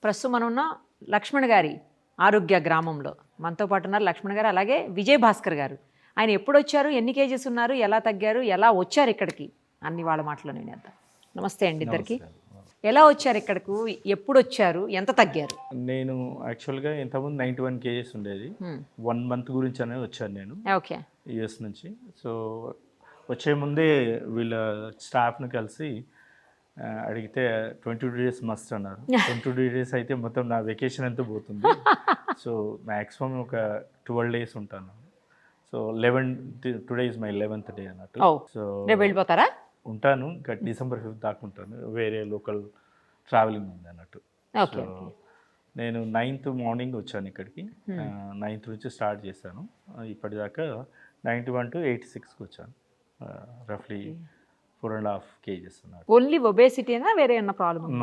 ప్రస్తుతం మనం ఉన్న లక్ష్మణ్ గారి ఆరోగ్య గ్రామంలో మనతో పాటు ఉన్నారు లక్ష్మణ్ గారు, అలాగే విజయ్ భాస్కర్ గారు. ఆయన ఎప్పుడు వచ్చారు, ఎన్ని కేజెస్ ఉన్నారు, ఎలా తగ్గారు, ఎలా వచ్చారు ఇక్కడికి, అన్ని వాళ్ళ మాటలో నేను వేద్దాం. నమస్తే అండి ఇద్దరికి. ఎలా వచ్చారు ఇక్కడకు, ఎప్పుడు వచ్చారు, ఎంత తగ్గారు? నేను యాక్చువల్గా ఇంతకుముందు 91 కేజెస్ ఉండేది. 1 మంత్ గురించి అనేది వచ్చాను నేను ఓకే యూఎస్ నుంచి. సో వచ్చే ముందే వీళ్ళ స్టాఫ్ని కలిసి అడిగితే 22 డేస్ మస్ట్ అన్నారు. 22 డేస్ అయితే మొత్తం నా వెకేషన్ ఎంత పోతుంది. సో మ్యాక్సిమం ఒక 12 డేస్ ఉంటాను. So 11 today is my 11th day అన్నట్టు. సో వెళ్ళిపోతారా? ఉంటాను ఇంకా December 5th దాకా ఉంటాను. వేరే లోకల్ ట్రావెలింగ్ ఉంది అన్నట్టు. సో నేను 9th మార్నింగ్ వచ్చాను ఇక్కడికి. 9th నుంచి స్టార్ట్ చేశాను. ఇప్పటిదాకా 91 to 86కి వచ్చాను. రఫ్లీ 4.5 kgs అన్నట్టు. ఓన్లీ ఒబేసిటీనా, వేరే ఏమన్నా ప్రాబ్లమ్?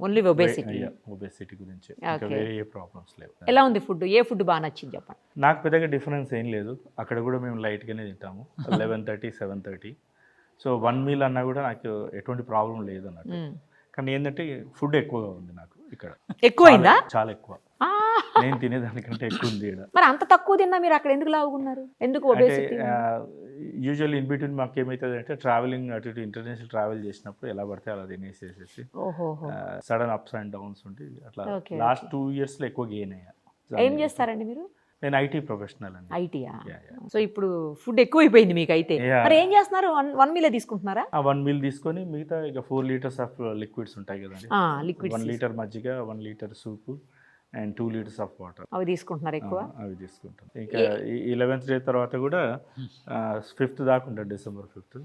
ఓన్లీ ఒబేసిటీ గురించి, ఇంకా వేరే ఏ ప్రాబ్లమ్స్ లేవు. ఎలా ఉంది ఫుడ్? ఏ ఫుడ్ బాగా నచ్చింది చెప్పండి. నాకు పెద్దగా డిఫరెన్స్ ఏం లేదు. అక్కడ కూడా మేము లైట్గానే తింటాము. 11:30, 7:30. సో 1 మీల్ అన్నా కూడా నాకు ఎటువంటి ప్రాబ్లం లేదు అన్నట్టు. కానీ ఏంటంటే ఫుడ్ ఎక్కువగా ఉంది నాకు ఇక్కడ. ఎక్కువైందా? చాలా ఎక్కువ. నేను తినేదానికంటే ఎక్కువ ఉంది ఇక్కడ. మరి అంత తక్కువ తిన్నా మీరు అక్కడ ఎందుకు లావుకున్నారు? ఎందుకు ఒబేసిటీ? యూజువల్లీ ఇన్ బిట్వీన్ మాకు ఏమవుతుంది అంటే ట్రావెలింగ్ అటు ఇటు ఇంటర్నేషనల్ ట్రావెల్ చేసినప్పుడు ఎలా పడితే అలా తినేసేసి సడన్ అప్స్ అండ్ డౌన్స్ ఉంటాయి. అట్లా లాస్ట్ 2 yearsలో ఎక్కువ గెయిన్ అయ్యా. ఏం చేస్తారండి మీరు? నేను ఐటీ ప్రొఫెషనల్ అండి. ఐటీయా? సో ఇప్పుడు ఫుడ్ ఎక్కువైపోయింది మీకు అయితే. మరి ఏం చేస్తున్నారు? 1 మీల్ తీసుకుంటున్నారా? 1 మీల్ తీసుకొని మిగతా ఇక 4 liters ఆఫ్ లిక్విడ్స్ ఉంటాయి కదండి. 1 liter మజ్జిగ, 1 liter soup and 2 liters of water. అవి తీసుకుంటున్నారు ఎక్కువ? అవి తీసుకుంటాం. ఇంకా 11th డే తర్వాత కూడా 5th దాకా ఉంటుంది, December 5th.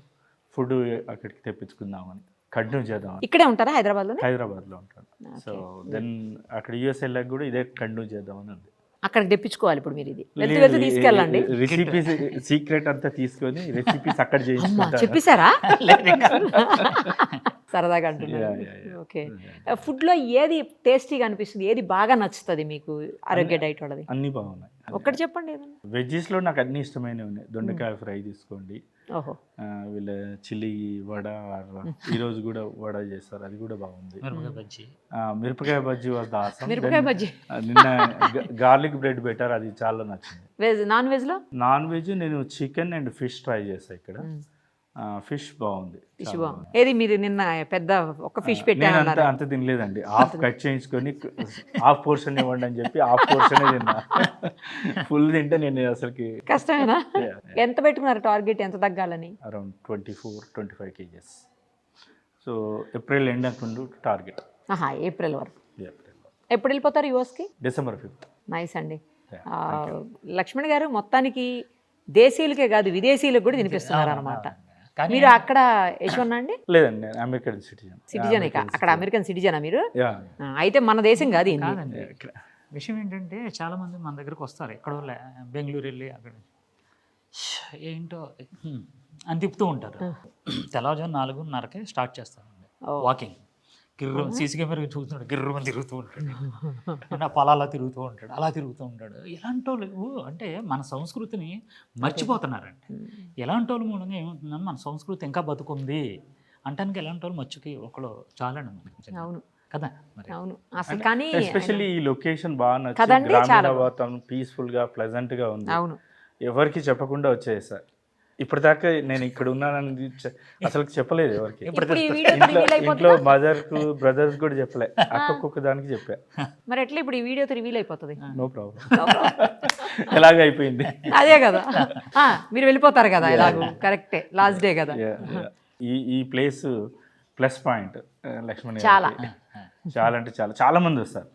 ఫుడ్ అక్కడికి తెప్పించుకుందామని కంటిన్యూ చేద్దాం. ఇక్కడే ఉంటారా? హైదరాబాద్లో ఉంటాను. సో దెన్ అక్కడ యూఎస్ వెళ్ళాక కూడా ఇదే కంటిన్యూ చేద్దామని ఉంది. అక్కడికి తెప్పించుకోవాలి ఇప్పుడు మీరు. ఇది వెళ్తూ తీసుకెళ్ళండి. రెసిపీస్ సీక్రెట్ అంతా తీసుకొని రెసిపీస్ అక్కడ చేయించుకుంటా. చెప్పేశారా? సరదాగా అంటున్నారు. ఓకే. ఫుడ్లో ఏది టేస్టీగా అనిపిస్తుంది, ఏది బాగా నచ్చుతుంది మీకు ఆరోగ్య డైట్ వాళ్ళది? అన్నీ బాగున్నాయి. ఒక్కటి చెప్పండి. వెజ్జెస్లో నాకు అన్ని ఇష్టమైనవి ఉన్నాయి. దొండకాయ ఫ్రై తీసుకోండి, వీళ్ళ చిల్లీ వడ, ఈరోజు కూడా వడ చేస్తారు, అది కూడా బాగుంది. మిరపకాయ బజ్జీ వాజ్ ఆసమ్. మిరపకాయ బజ్జీ నిన్న గార్లిక్ బ్రెడ్ బెటర్, అది చాలా నచ్చింది. నాన్ వెజ్ నేను చికెన్ అండ్ ఫిష్ ట్రై చేస్తాను ఇక్కడ. ఫిష్ బాగుంది. ఏది మీరు నిన్న పెద్ద ఒక ఫిష్ పెట్టారు? అంత తినలేదండి. హాఫ్ కట్ చేయించుకొని హాఫ్ పోర్షన్ ఇవ్వండి అని చెప్పి హాఫ్ పోర్షన్ తిన్నా. ఫుల్ తింటే నేను అసలుకి కష్టమేనా? ఎంత పెట్టుకున్నారు టార్గెట్, ఎంత తగ్గాలని? Around 24-25 kgs. So April end అనుకుంటూ టార్గెట్. ఏప్రిల్ వరకు. ఎప్పుడు వెళ్ళిపోతారు యూఎస్కి? December 5th. నైస్ అండి. లక్ష్మణ్ గారు మొత్తానికి దేశీయులకే కాదు విదేశీయులకు కూడా తినిపిస్తున్నారు అనమాట. మీరు అక్కడ యశ్వన్ అండి? లేదండి, అమెరికన్ సిటిజన్. అక్కడ అమెరికన్ సిటిజనా మీరు? అయితే మన దేశం కాదు. విషయం ఏంటంటే చాలా మంది మన దగ్గరకు వస్తారు, ఎక్కడో బెంగళూరు వెళ్ళి అక్కడ ఏంటో అని తిప్పుతూ ఉంటారు. తెల్లవారుజాము 4:30కే స్టార్ట్ చేస్తారండి వాకింగ్. సీసీ కెమెరా చూస్తున్నాడు, గిర్రమని తిరుగుతూ ఉంటాడు, పొలాల్లో తిరుగుతూ ఉంటాడు, అలా తిరుగుతూ ఉంటాడు. ఎలాంటి వాళ్ళు అంటే మన సంస్కృతిని మర్చిపోతున్నారండి. ఎలాంటి వాళ్ళు మూలంగా ఏమవుతుందని మన సంస్కృతి ఇంకా బతుకుంది అంటానికి ఎలాంటి వాళ్ళు మర్చికి ఒకళ్ళు చాలండి మనకి. అవును కదా మరి. అవును అసలు. కానీ ఎస్పెషల్లీ ఈ లొకేషన్ బాగా నచ్చింది. గ్రామీణ వాతావరణం పీస్ఫుల్గా ప్లెజెంట్గా ఉంది. అవును, ఎవరికి చెప్పకుండా వచ్చేసారు. ఇప్పటిదాకా నేను ఇక్కడ ఉన్నానని అసలు చెప్పలేదు ఎవరికి. ఇంట్లో మదర్కు బ్రదర్స్ కూడా చెప్పలే, అక్కొక్క దానికి చెప్పా. మరి ఎట్లా ఇప్పుడు ఈ వీడియోతో రివీల్ అయిపోతుంది? No problem. ఎలాగ అయిపోయింది అదే కదా, మీరు వెళ్ళిపోతారు కదా ఎలాగో. కరెక్టే, లాస్ట్ డే కదా. ఈ ప్లేస్ ప్లస్ పాయింట్ లక్ష్మణ్. చాలా అంటే చాలా మంది వస్తారు,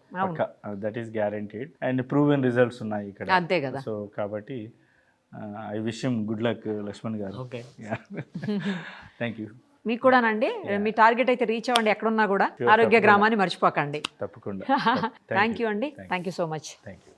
that is guaranteed. And proven results ఉన్నాయి ఇక్కడ. అంతే కదా. సో కాబట్టి I wish him good luck Lakshman garu. Thank you. మీకు కూడానండి. మీ టార్గెట్ అయితే రీచ్ అవ్వండి ఎక్కడున్నా కూడా. ఆరోగ్య గ్రామాన్ని మర్చిపోకండి తప్పకుండా. థ్యాంక్ యూ అండి. Thank you so much. Thank you.